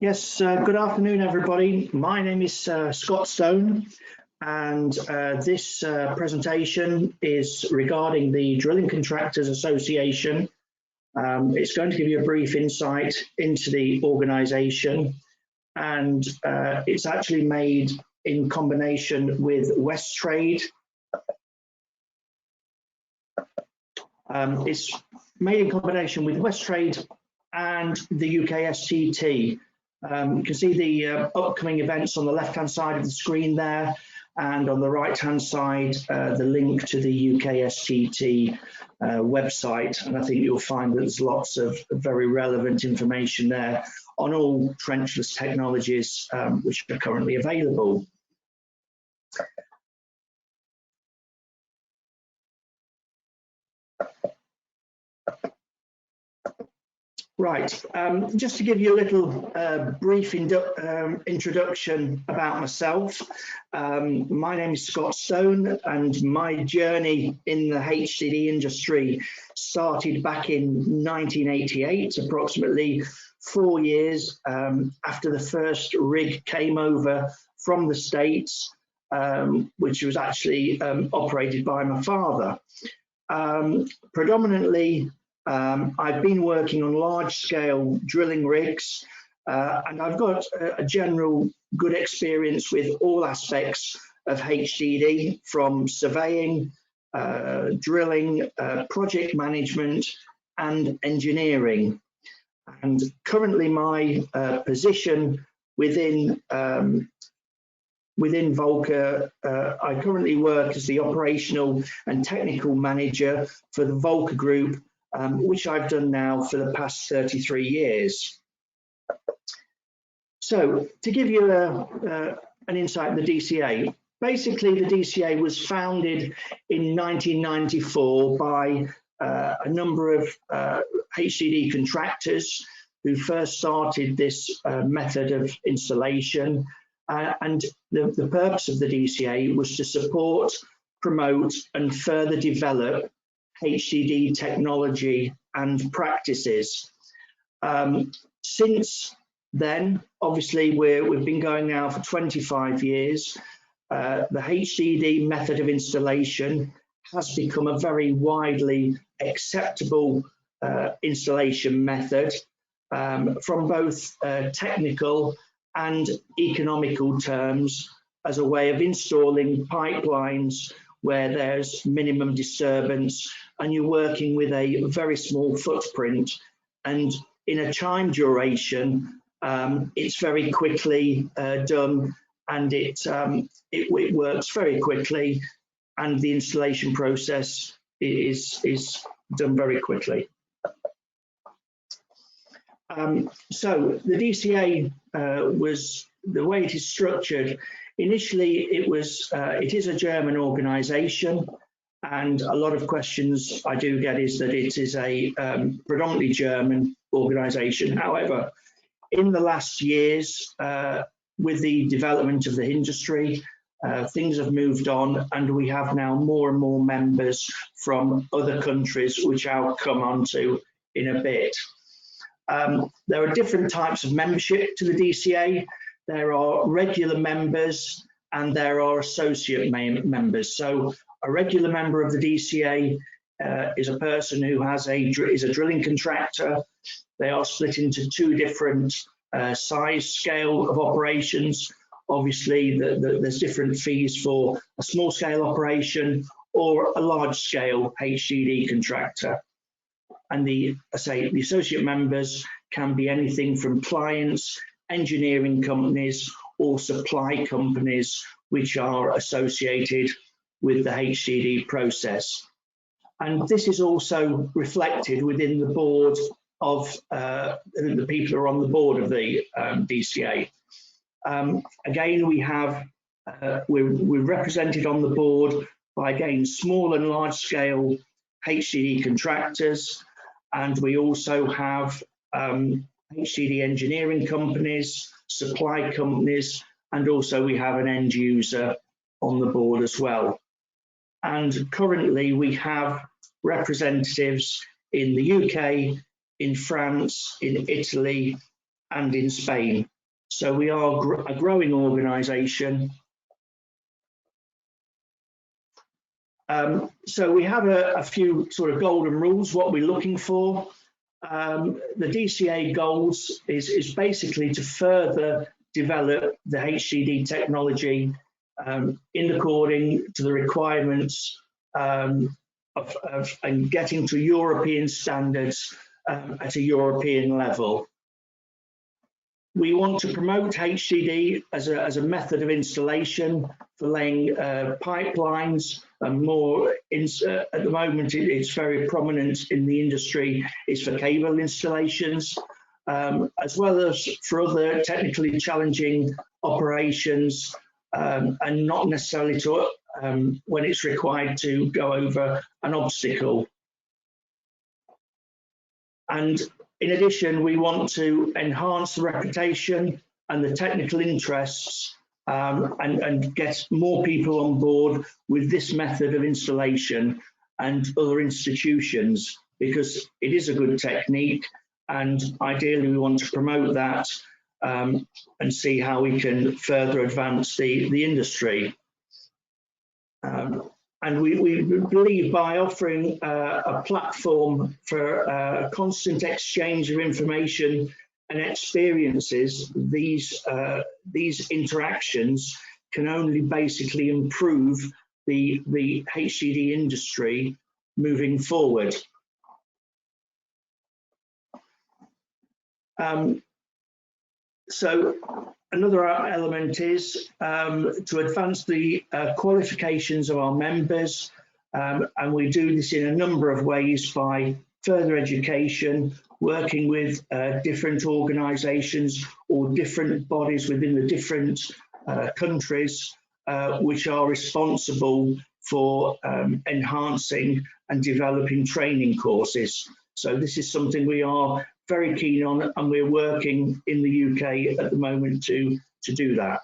Yes, good afternoon, everybody. My name is Scott Stone, and this presentation is regarding the Drilling Contractors Association. It's going to give you a brief insight into the organisation, and it's actually made in combination with Westrade. It's made in combination with Westrade and the UKSTT. You can see the upcoming events on the left-hand side of the screen there, and on the right-hand side, the link to the UKSTT website. And I think you'll find that there's lots of very relevant information there on all trenchless technologies which are currently available. Right, just to give you a little brief introduction about myself. My name is Scott Stone, and my journey in the Hcd industry started back in 1988, approximately 4 years after the first rig came over from the States, which was actually operated by my father. Predominantly, I've been working on large-scale drilling rigs, and I've got a general good experience with all aspects of HCD, from surveying, drilling, project management, and engineering. And currently, my position within Volker, I currently work as the operational and technical manager for the Volker Group, which I've done now for the past 33 years. So to give you an insight in the DCA, basically the DCA was founded in 1994 by a number of HCD contractors who first started this method of installation, and the purpose of the DCA was to support, promote and further develop HCD technology and practices. Since then, obviously, we've been going now for 25 years. The HCD method of installation has become a very widely acceptable installation method from both technical and economical terms, as a way of installing pipelines where there's minimum disturbance and you're working with a very small footprint, and in a time duration, it's very quickly done, and it works very quickly, and the installation process is done very quickly. So the DCA was, the way it is structured, initially it is a German organisation, and a lot of questions I do get is that it is a predominantly German organisation. However, in the last years, with the development of the industry, things have moved on, and we have now more and more members from other countries, which I'll come on to in a bit. There are different types of membership to the DCA. There are regular members and there are associate members. So a regular member of the DCA is a person who is a drilling contractor. They are split into two different size scale of operations. Obviously, there's different fees for a small scale operation or a large scale HCD contractor. And the associate members can be anything from clients, engineering companies, or supply companies which are associated with the HCD process. And this is also reflected within the board of the people who are on the board of the DCA. Again, we're represented on the board by, again, small and large scale HCD contractors, and we also have HCD engineering companies, supply companies, and also we have an end user on the board as well. And currently we have representatives in the UK, in France, in Italy, and in Spain. So we are a growing organisation. So we have a few sort of golden rules, what we're looking for. The Dca Goals is basically to further develop the Hcd technology in according to the requirements and getting to European standards at a European level. We want to promote Hcd as a method of installation for laying pipelines, and more at the moment it's very prominent in the industry, is for cable installations, as well as for other technically challenging operations, and not necessarily to when it's required to go over an obstacle. And in addition, we want to enhance the reputation and the technical interests and get more people on board with this method of installation and other institutions, because it is a good technique, and ideally we want to promote that and see how we can further advance the industry. And we believe by offering a platform for constant exchange of information and experiences, these interactions can only basically improve the Hcd industry moving forward. So another element is to advance the qualifications of our members, and we do this in a number of ways by further education, working with different organisations or different bodies within the different countries which are responsible for enhancing and developing training courses. So this is something we are very keen on, and we're working in the UK at the moment to do that.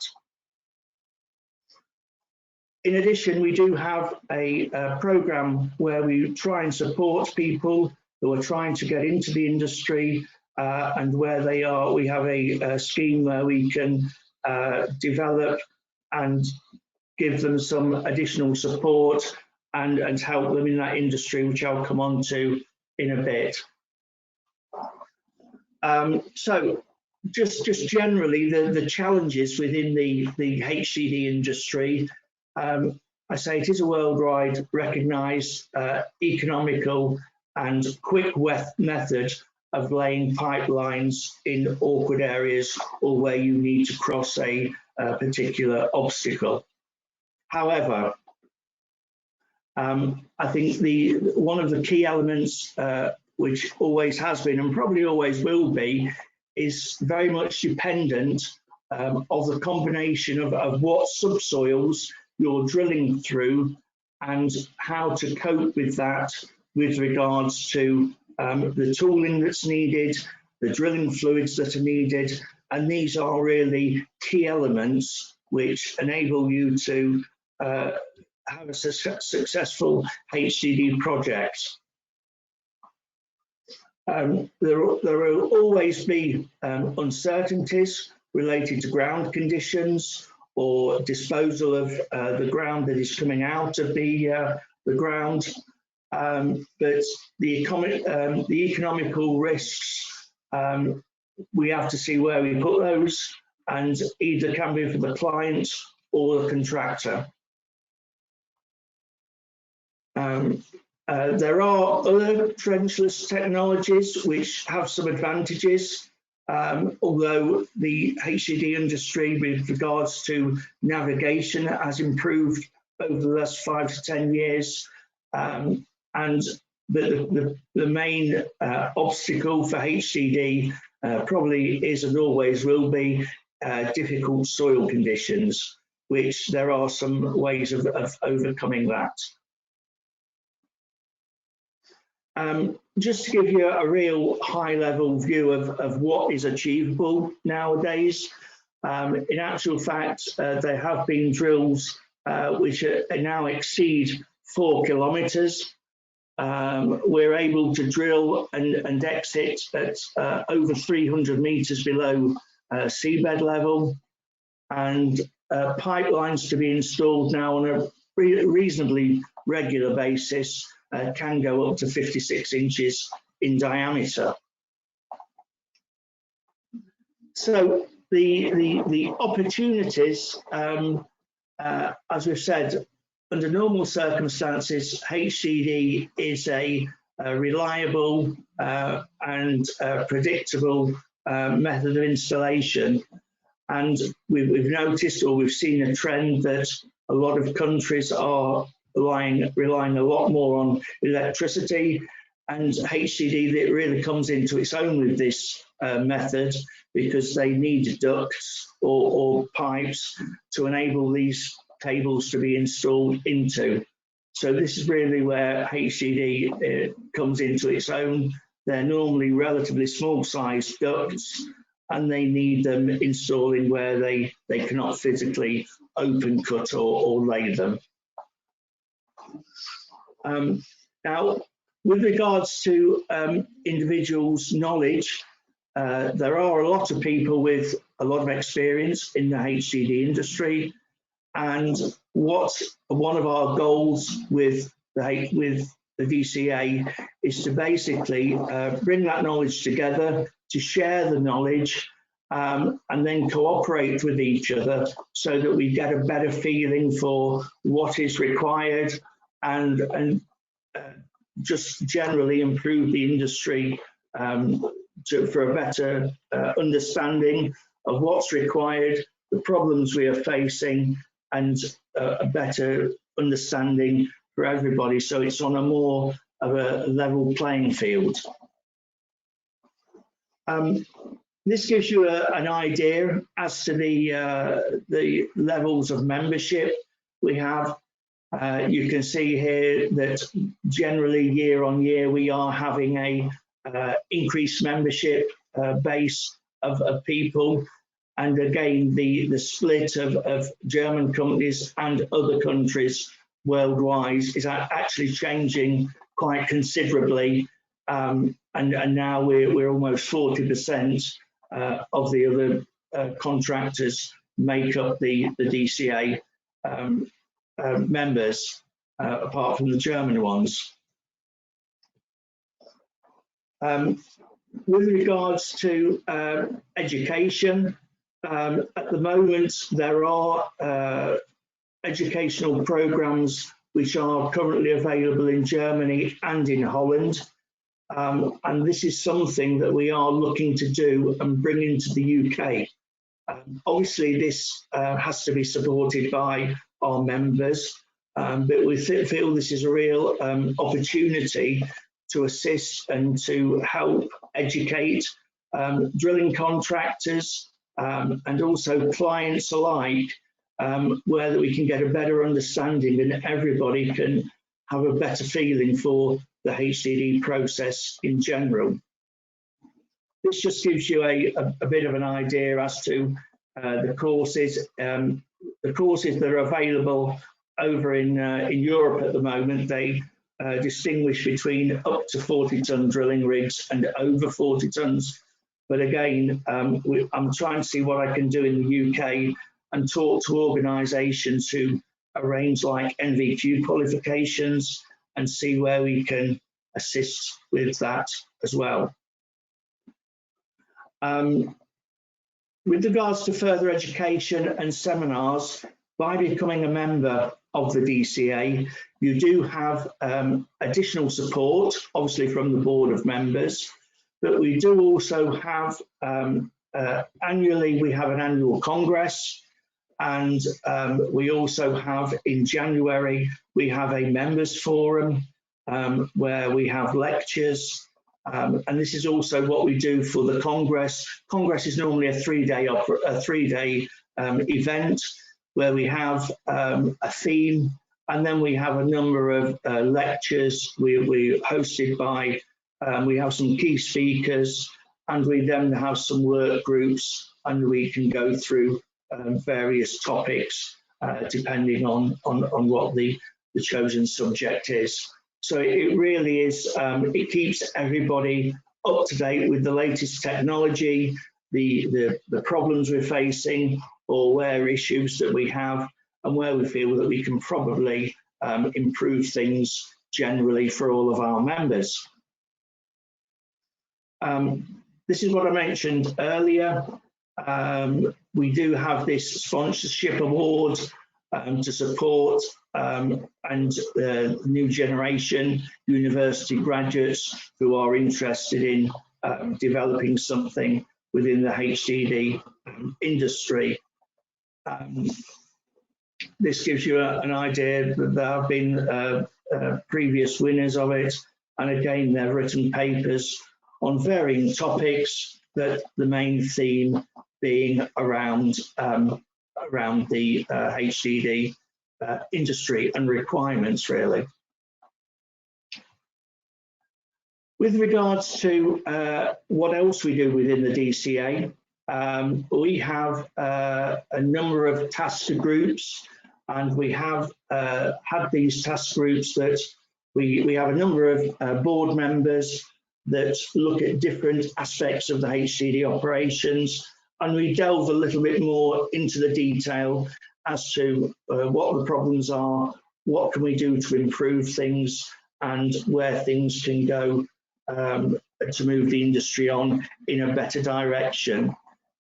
In addition, we do have a programme where we try and support people who are trying to get into the industry, and where they are, we have a scheme where we can develop and give them some additional support and help them in that industry, which I'll come on to in a bit. So just generally the challenges within the Hcd industry, I say it is a worldwide recognised economical and quick method of laying pipelines in awkward areas or where you need to cross a particular obstacle. However, I think one of the key elements which always has been and probably always will be, is very much dependent of the combination of what subsoils you're drilling through and how to cope with that with regards to the tooling that's needed, the drilling fluids that are needed, and these are really key elements which enable you to have a successful Hcd project. There will always be uncertainties related to ground conditions or disposal of the ground that is coming out of the ground, but the economical risks, we have to see where we put those, and either can be for the client or the contractor. There are other trenchless technologies which have some advantages, although the Hcd industry with regards to navigation has improved over the last 5 to 10 years, and the main obstacle for Hcd probably is and always will be difficult soil conditions, which there are some ways of overcoming that. Just to give you a real high-level view of what is achievable nowadays, in actual fact, there have been drills which now exceed 4 kilometres, we're able to drill and exit at over 300 meters below seabed level, and pipelines to be installed now on a reasonably regular basis can go up to 56 inches in diameter. So the opportunities, as we've said, under normal circumstances, Hcd is a reliable and predictable method of installation. And we've noticed, or we've seen a trend, that a lot of countries are relying a lot more on electricity, and Hcd that really comes into its own with this method, because they need ducts or pipes to enable these cables to be installed into. So this is really where Hcd comes into its own. They're normally relatively small sized ducts, and they need them installing where they cannot physically open cut or lay them. Now, with regards to individuals' knowledge, there are a lot of people with a lot of experience in the Hcd industry, and what one of our goals with the DCA is to basically bring that knowledge together, to share the knowledge, and then cooperate with each other so that we get a better feeling for what is required, and just generally improve the industry for a better understanding of what's required, the problems we are facing, and a better understanding for everybody, so it's on a more of a level playing field. This gives you an idea as to the levels of membership we have. You can see here that generally year on year we are having a increased membership base of people, and again the split of German companies and other countries worldwide is actually changing quite considerably, and now we're almost 40% of the other contractors make up the DCA members, apart from the German ones. With regards to education, at the moment there are educational programs which are currently available in Germany and in Holland, and this is something that we are looking to do and bring into the UK. Obviously this has to be supported by our members, but we feel this is a real opportunity to assist and to help educate drilling contractors and also clients alike, where we can get a better understanding and everybody can have a better feeling for the Hcd process in general. This just gives you a bit of an idea as to the courses. The courses that are available over in Europe at the moment, they distinguish between up to 40-ton drilling rigs and over 40 tons. But again, I'm trying to see what I can do in the UK and talk to organisations who arrange like NVQ qualifications and see where we can assist with that as well. With regards to further education and seminars, by becoming a member of the DCA, you do have additional support, obviously from the board of members, but we do also have, annually, we have an annual congress, and we also have in January, we have a members forum where we have lectures. And this is also what we do for the Congress. Congress is normally a three-day event where we have a theme, and then we have a number of lectures. We hosted by, we have some key speakers, and we then have some work groups, and we can go through various topics depending on what the chosen subject is. So it really is, it keeps everybody up to date with the latest technology, the problems we're facing, or where issues that we have, and where we feel that we can probably improve things generally for all of our members. This is what I mentioned earlier. We do have this sponsorship award to support and new generation university graduates who are interested in developing something within the Hcd industry. This gives you an idea that there have been previous winners of it, and again they've written papers on varying topics, but the main theme being around the Hcd industry and requirements, really. With regards to what else we do within the DCA, we have a number of task groups, and we have had these task groups that we have a number of board members that look at different aspects of the Hcd operations, and we delve a little bit more into the detail as to what the problems are, what can we do to improve things, and where things can go to move the industry on in a better direction.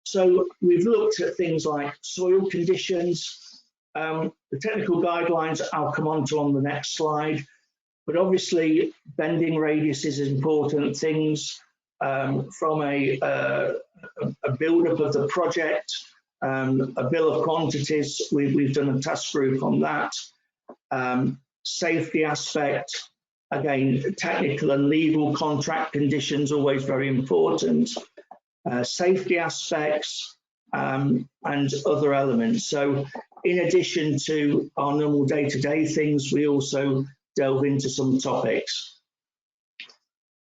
So we've looked at things like soil conditions, the technical guidelines I'll come on to on the next slide, but obviously bending radius is important things from a build-up of the project, a bill of quantities, we've done a task group on that, safety aspect, again, technical and legal contract conditions, always very important, safety aspects, and other elements. So in addition to our normal day-to-day things, we also delve into some topics.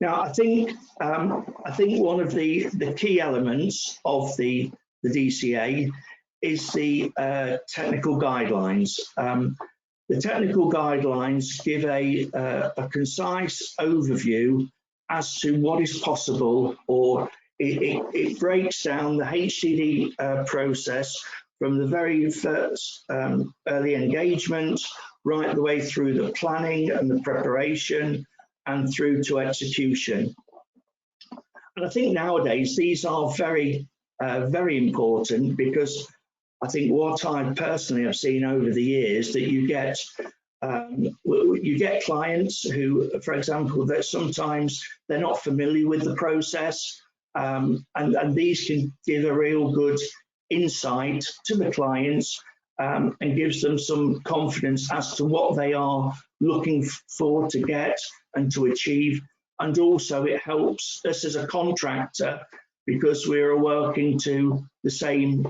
Now, I think one of the key elements of the DCA is the technical guidelines. The technical guidelines give a concise overview as to what is possible, or it breaks down the Hcd process from the very first early engagement right the way through the planning and the preparation and through to execution. And I think nowadays these are very important, because I think what I personally have seen over the years that you get clients who, for example, that sometimes they're not familiar with the process, and these can give a real good insight to the clients and gives them some confidence as to what they are looking for to get and to achieve. And also it helps us as a contractor, because we're working to the same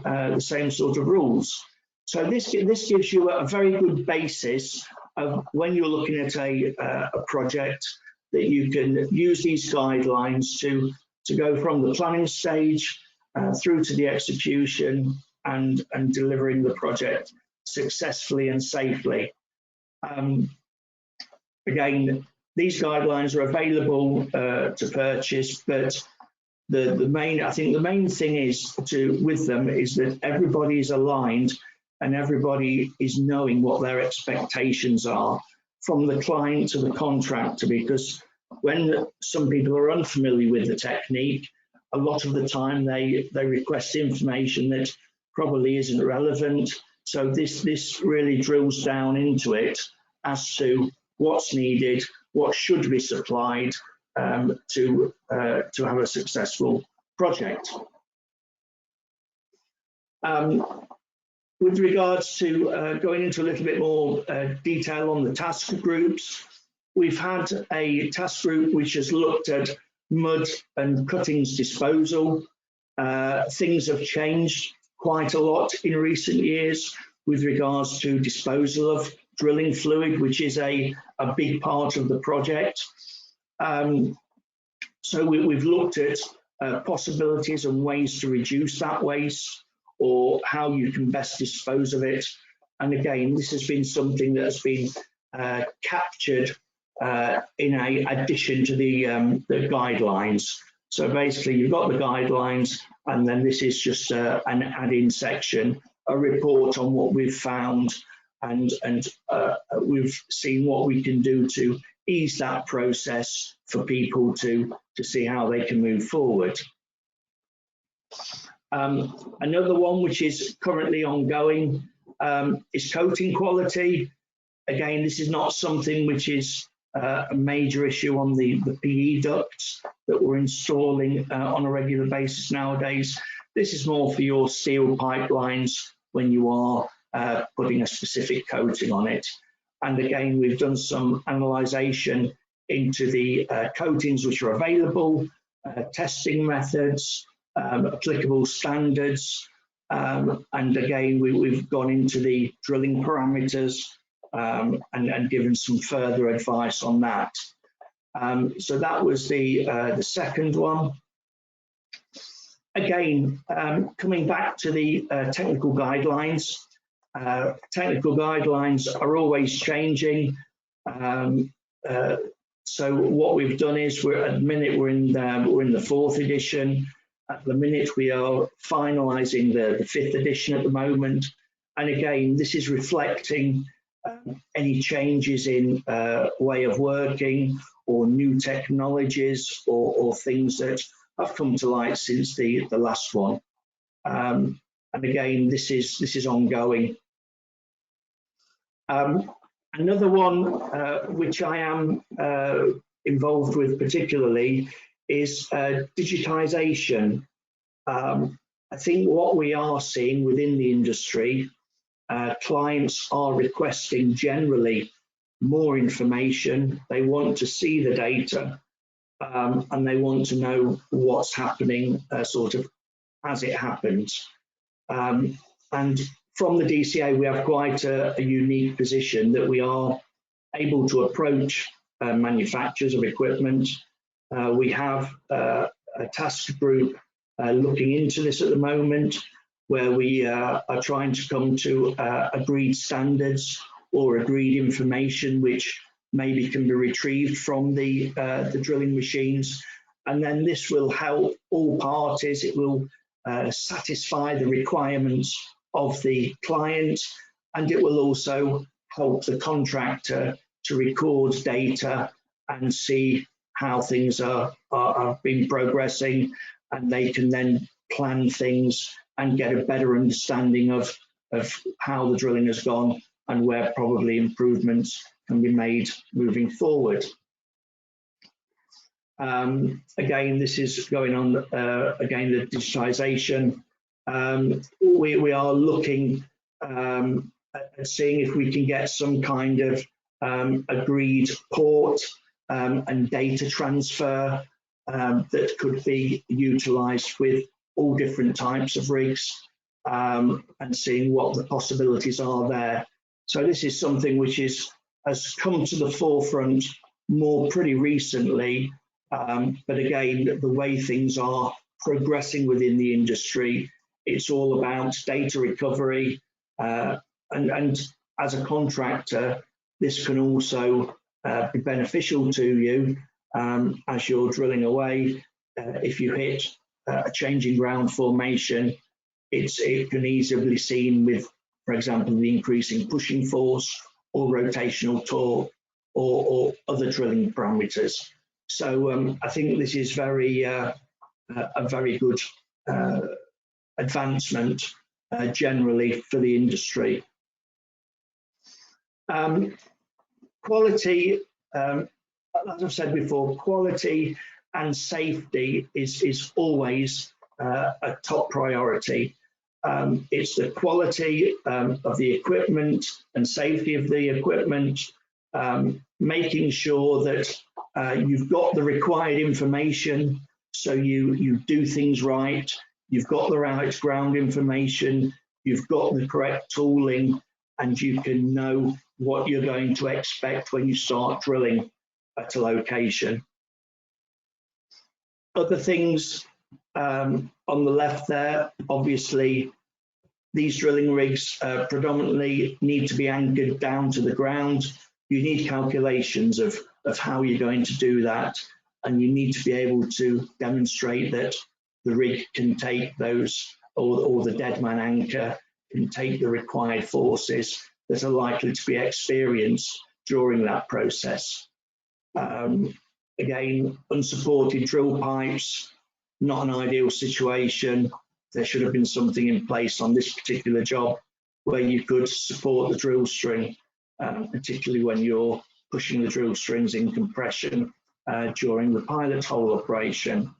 sort of rules. So this gives you a very good basis of when you're looking at a project, that you can use these guidelines to go from the planning stage through to the execution and delivering the project successfully and safely. Again, these guidelines are available to purchase, but I think the main thing is with them is that everybody is aligned and everybody is knowing what their expectations are from the client to the contractor, because when some people are unfamiliar with the technique, a lot of the time they request information that probably isn't relevant. So this really drills down into it as to what's needed, what should be supplied to have a successful project. With regards to going into a little bit more detail on the task groups, we've had a task group which has looked at mud and cuttings disposal. Things have changed quite a lot in recent years with regards to disposal of drilling fluid, which is a big part of the project. So we've looked at possibilities and ways to reduce that waste, or how you can best dispose of it. And again, this has been something that has been captured in addition to the guidelines. So basically you've got the guidelines, and then this is just an add-in section, a report on what we've found, and we've seen what we can do to ease that process for people to see how they can move forward. Another one which is currently ongoing is coating quality. Again, this is not something which is a major issue on the PE ducts that we're installing on a regular basis nowadays. This is more for your steel pipelines when you are putting a specific coating on it. And again, we've done some analysation into the coatings which are available, testing methods, applicable standards, and again, we've gone into the drilling parameters and given some further advice on that. So that was the second one. Again, coming back to the technical guidelines. Technical guidelines are always changing. So what we've done is at the minute we're in the 4th edition. At the minute we are finalising the 5th edition at the moment. And again, this is reflecting any changes in way of working or new technologies or things that have come to light since the last one. And again, this is ongoing. Another one which I am involved with particularly is digitization. I think what we are seeing within the industry, clients are requesting generally more information. They want to see the data and they want to know what's happening sort of as it happens. And from the DCA, we have quite a unique position that we are able to approach manufacturers of equipment. We have a task group looking into this at the moment, where we are trying to come to agreed standards or agreed information which maybe can be retrieved from the drilling machines. And then this will help all parties. It will satisfy the requirements of the client, and it will also help the contractor to record data and see how things are been progressing, and they can then plan things and get a better understanding of how the drilling has gone and where probably improvements can be made moving forward. Again, this is going on, again, the digitization. We are looking at seeing if we can get some kind of agreed port and data transfer that could be utilized with all different types of rigs, and seeing what the possibilities are there. So this is something which has come to the forefront more pretty recently, but again, the way things are progressing within the industry, it's all about data recovery, and as a contractor, this can also be beneficial to you as you're drilling away. If you hit a changing ground formation, it can easily be seen with, for example, the increasing pushing force or rotational torque or other drilling parameters. So I think this is a very good advancement generally for the industry. Quality, as I've said before, quality and safety is always a top priority. It's the quality of the equipment and safety of the equipment, making sure that you've got the required information, so you do things right, you've got the right ground information, you've got the correct tooling, and you can know what you're going to expect when you start drilling at a location. Other things on the left there, obviously these drilling rigs predominantly need to be anchored down to the ground. You need calculations of of how you're going to do that, and you need to be able to demonstrate that the rig can take those, or the dead man anchor can take the required forces that are likely to be experienced during that process. Again, unsupported drill pipes, not an ideal situation. There should have been something in place on this particular job where you could support the drill string, particularly when you're pushing the drill strings in compression during the pilot hole operation.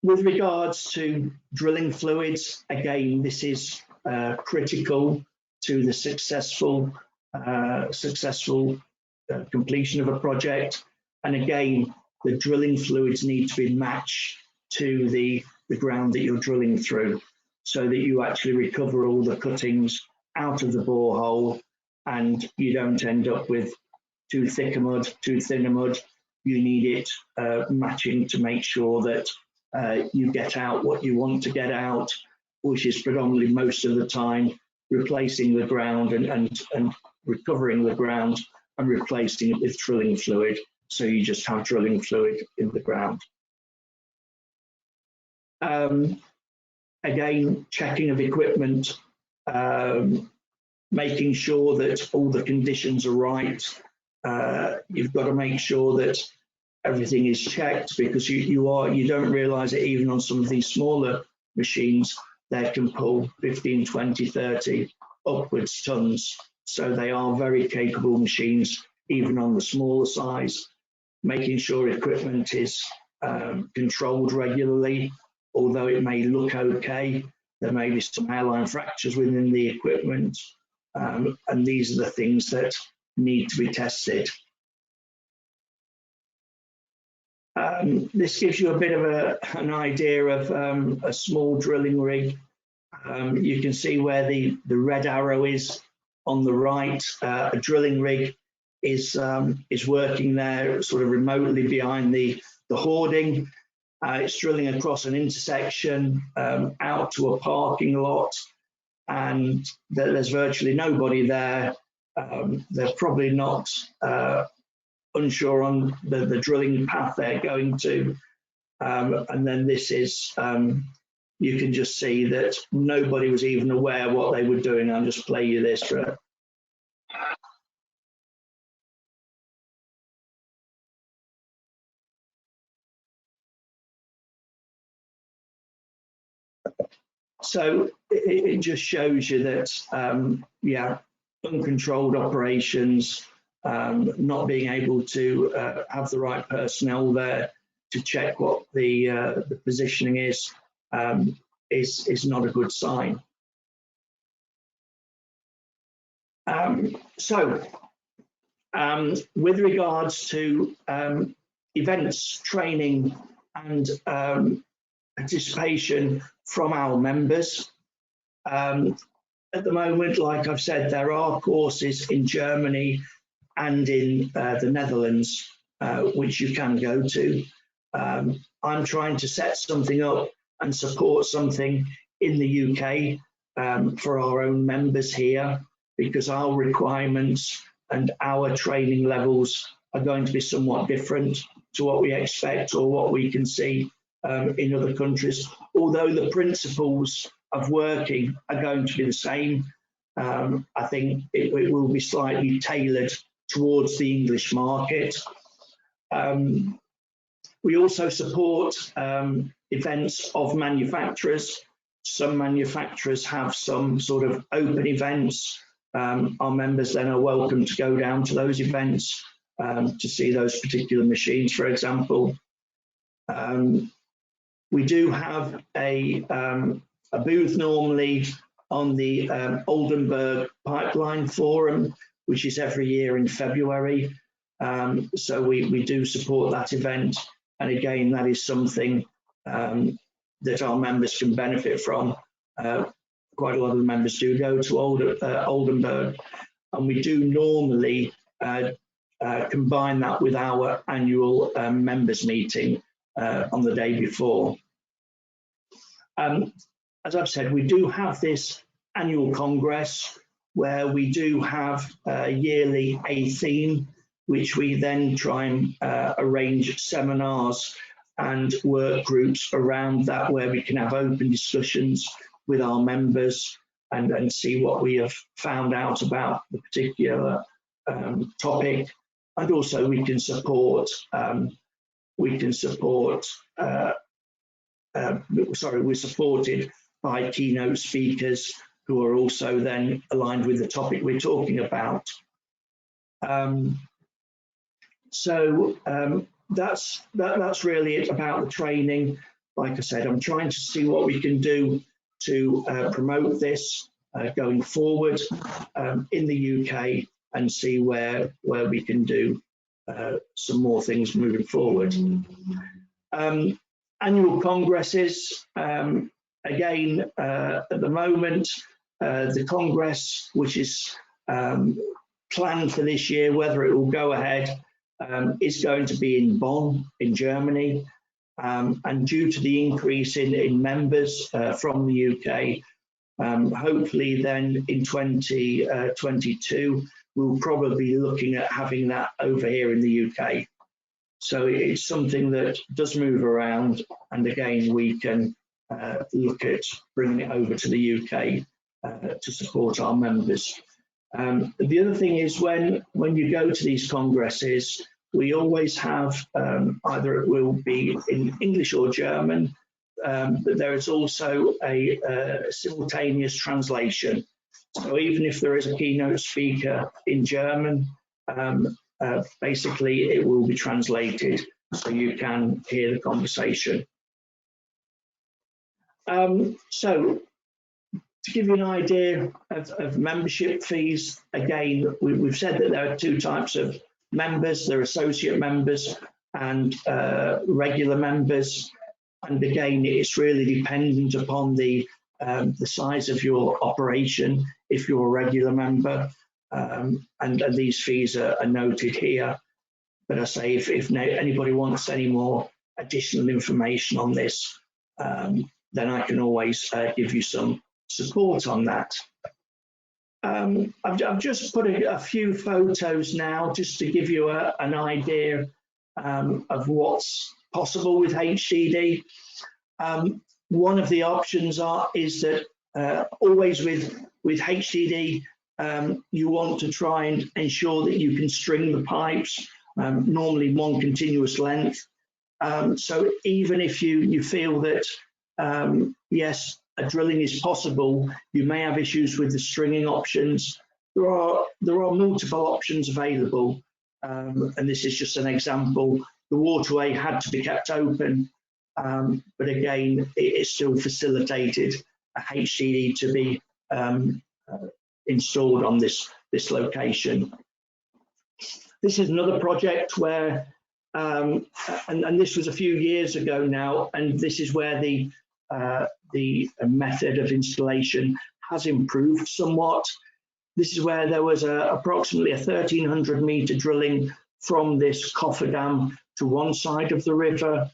With regards to drilling fluids, again, this is critical to the successful completion of a project. And again, the drilling fluids need to be matched to the ground that you're drilling through, so that you actually recover all the cuttings out of the borehole and you don't end up with too thick a mud, too thin a mud. You need it matching to make sure that you get out what you want to get out, which is predominantly most of the time replacing the ground and recovering the ground and replacing it with drilling fluid. So you just have drilling fluid in the ground. Again, checking of equipment, making sure that all the conditions are right. You've got to make sure that everything is checked, because you don't realise it, even on some of these smaller machines, they can pull 15, 20, 30 upwards tons. So they are very capable machines, even on the smaller size. Making sure equipment is controlled regularly, although it may look okay, there may be some hairline fractures within the equipment, and these are the things that need to be tested. This gives you a bit of an idea of a small drilling rig. You can see where the red arrow is on the right. A drilling rig is working there sort of remotely behind the hoarding. It's drilling across an intersection out to a parking lot, and there's virtually nobody there. They're probably not unsure on the drilling path they're going to. And then this is, you can just see that nobody was even aware what they were doing. I'll just play you this for So it just shows you that, yeah, uncontrolled operations, not being able to have the right personnel there to check what the positioning is not a good sign. With regards to events, training, and participation from our members, at the moment, like I've said, there are courses in Germany and in the Netherlands which you can go to. I'm trying to set something up and support something in the UK for our own members here, because our requirements and our training levels are going to be somewhat different to what we expect or what we can see in other countries, although the principles of working are going to be the same. I think it will be slightly tailored towards the English market. We also support events of manufacturers. Some manufacturers have some sort of open events. Our members then are welcome to go down to those events to see those particular machines, for example. We do have a booth normally on the Oldenburg Pipeline Forum, which is every year in February. So we do support that event. And again, that is something that our members can benefit from. Quite a lot of the members do go to Oldenburg, and we do normally combine that with our annual members meeting on the day before. As I've said, we do have this annual congress, where we do have yearly a theme, which we then try and arrange seminars and work groups around that, where we can have open discussions with our members and see what we have found out about the particular topic. And also we can support, we're supported by keynote speakers who are also then aligned with the topic we're talking about. That's really it about the training. Like I said, I'm trying to see what we can do to promote this going forward in the UK, and see where we can do some more things moving forward. Annual congresses, again, at the moment, the Congress, which is planned for this year, whether it will go ahead, is going to be in Bonn, in Germany. And due to the increase in members from the UK, hopefully then in 2022, we'll probably be looking at having that over here in the UK. So it's something that does move around, and again, we can look at bringing it over to the UK to support our members. The other thing is when you go to these congresses, we always have either it will be in English or German, but there is also a simultaneous translation. So even if there is a keynote speaker in German, basically it will be translated so you can hear the conversation. So to give you an idea of membership fees, again, we've said that there are two types of members. There are associate members and regular members. And again, it's really dependent upon the size of your operation, if you're a regular member, and these fees are noted here. But I say, if anybody wants any more additional information on this, then I can always give you some support on that. I've just put a few photos now just to give you an idea of what's possible with HCD. One of the options is that always with HCD, you want to try and ensure that you can string the pipes, normally one continuous length. So even if you feel that, yes, a drilling is possible, you may have issues with the stringing options. There are multiple options available, and this is just an example. The waterway had to be kept open, but again, it still facilitated a HCD to be installed on this location. This is another project where, and this was a few years ago now, and this is where the method of installation has improved somewhat. This is where there was approximately a 1,300 metre drilling from this cofferdam to one side of the river,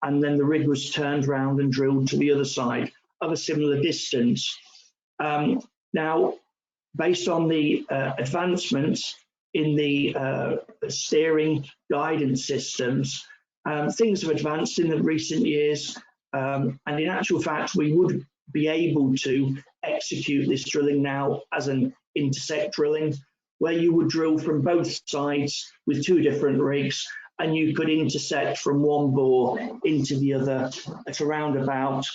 and then the rig was turned around and drilled to the other side of a similar distance. Now, based on the advancements in the steering guidance systems, things have advanced in the recent years, and in actual fact, we would be able to execute this drilling now as an intersect drilling, where you would drill from both sides with two different rigs, and you could intersect from one bore into the other at around about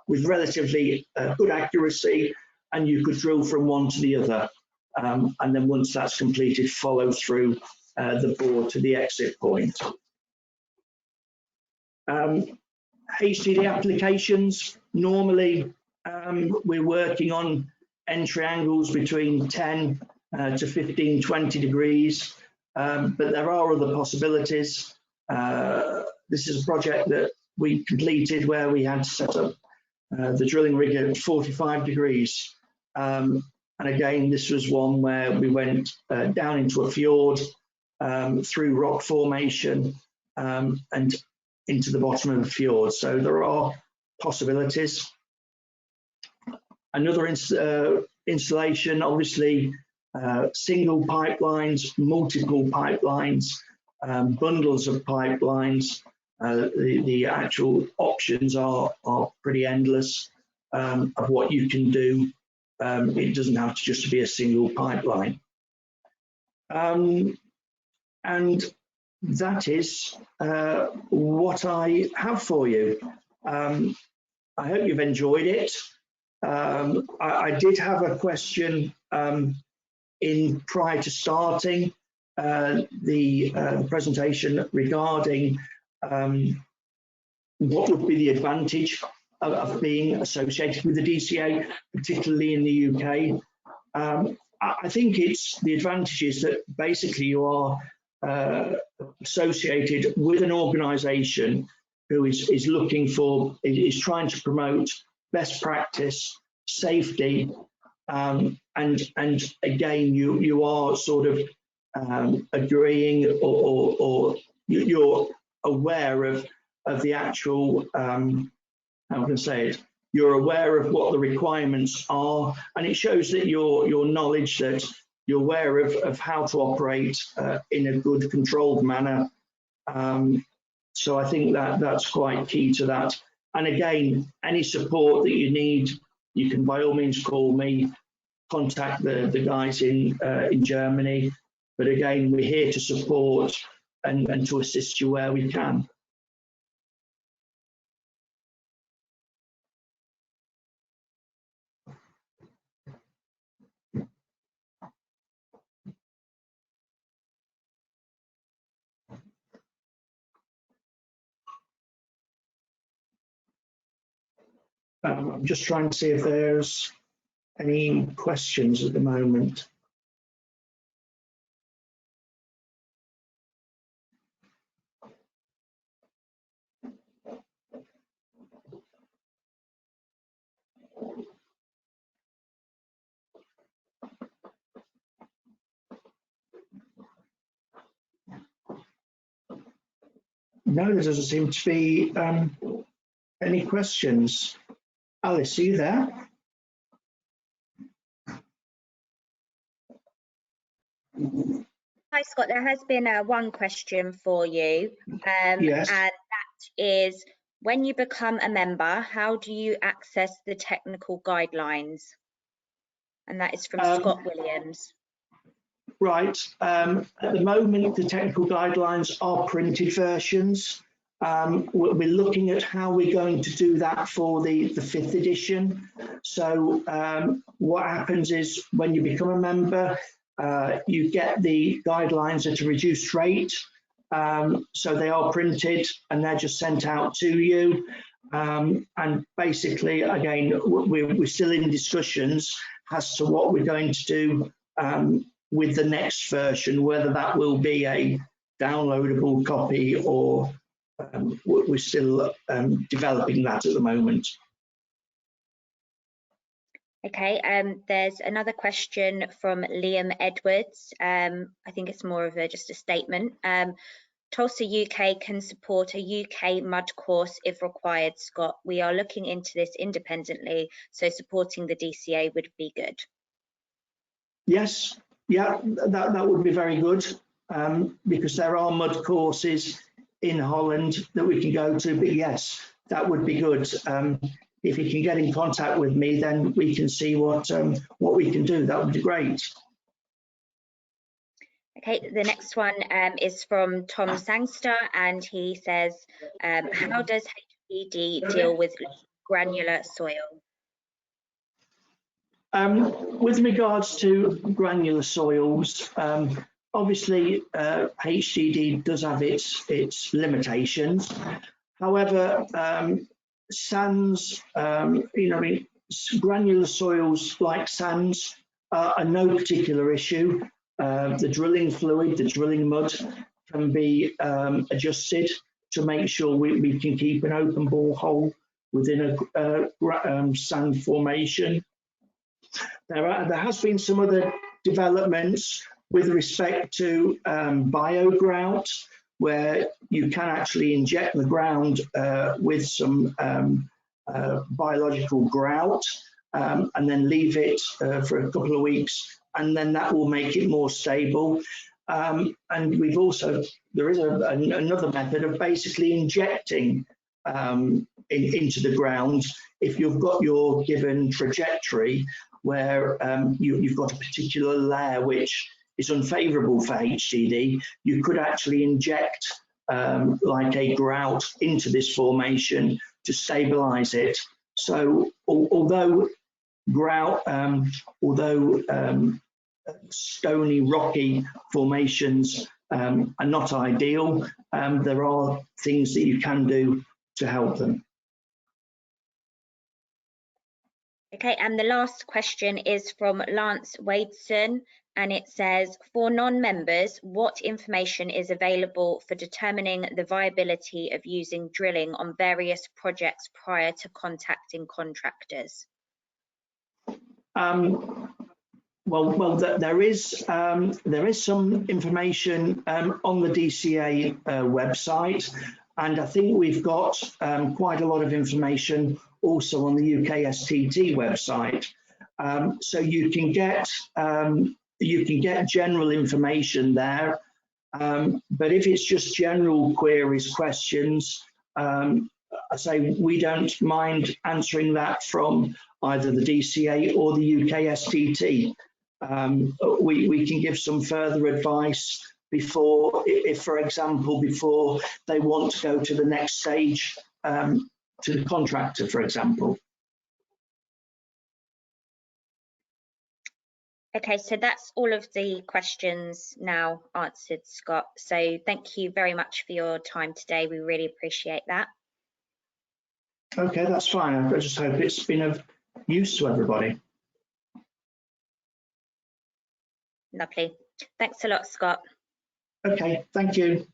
with relatively good accuracy, and you could drill from one to the other. And then once that's completed, follow through the bore to the exit point. HCD applications, normally we're working on entry angles between 10 to 15, 20 degrees, but there are other possibilities. This is a project that we completed where we had to set up the drilling rig at 45 degrees. And again, this was one where we went down into a fjord, through rock formation, and into the bottom of the fjord. So there are possibilities. Another installation, obviously, single pipelines, multiple pipelines, bundles of pipelines. The actual options are pretty endless of what you can do. It doesn't have to just be a single pipeline. And that is what I have for you. I hope you've enjoyed it. I did have a question in prior to starting the presentation regarding what would be the advantage of being associated with the DCA, particularly in the UK. I think it's the advantage is that basically you are associated with an organisation who is looking for, is trying to promote best practice, safety, and again, you are sort of agreeing or you're aware of the actual, how can I say it? You're aware of what the requirements are, and it shows that your knowledge, that you're aware of how to operate in a good controlled manner. So I think that's quite key to that. And again, any support that you need, you can by all means call me, contact the guys in Germany. But again, we're here to support and to assist you where we can. I'm just trying to see if there's any questions at the moment. No, there doesn't seem to be any questions. Alice, are you there? Hi, Scott. There has been one question for you. Yes. And that is, when you become a member, how do you access the technical guidelines? And that is from Scott Williams. Right. At the moment, the technical guidelines are printed versions. We're looking at how we're going to do that for the 5th edition. So what happens is when you become a member, you get the guidelines at a reduced rate. So they are printed and they're just sent out to you. And basically, again, we're still in discussions as to what we're going to do with the next version, whether that will be a downloadable copy or we're still developing that at the moment. Okay, there's another question from Liam Edwards. I think it's more of just a statement. Tulsa UK can support a UK mud course if required, Scott. We are looking into this independently, so supporting the DCA would be good. Yes, yeah, that would be very good because there are mud courses in Holland that we can go to, but yes, that would be good. If you can get in contact with me, then we can see what we can do. That would be great. Okay, the next one is from Tom Sangster, and he says, how does Hcd deal with granular soil? With regards to granular soils, obviously Hcd does have its limitations. However, sands, granular soils like sands are no particular issue. The drilling fluid, the drilling mud can be adjusted to make sure we can keep an open borehole within a sand formation. There has been some other developments with respect to biogrout, where you can actually inject the ground with some biological grout, and then leave it for a couple of weeks, and then that will make it more stable. And we've also, there is another method of basically injecting into the ground. If you've got your given trajectory where you've got a particular layer which is unfavourable for HCD, you could actually inject like a grout into this formation to stabilise it. So although grout, stony, rocky formations are not ideal, there are things that you can do to help them. Okay, and the last question is from Lance Wadeson, and it says, for non-members, what information is available for determining the viability of using drilling on various projects prior to contacting contractors? Well, there is some information on the DCA website, and I think we've got quite a lot of information also on the UKSTT website. So you can get general information there, but if it's just general queries, questions, I say we don't mind answering that from either the DCA or the UKSTT. We can give some further advice before, if for example, before they want to go to the next stage to the contractor, for example. Okay, so that's all of the questions now answered, Scott. So thank you very much for your time today. We really appreciate that. Okay, that's fine. I just hope it's been of use to everybody. Lovely. Thanks a lot, Scott. Okay, thank you.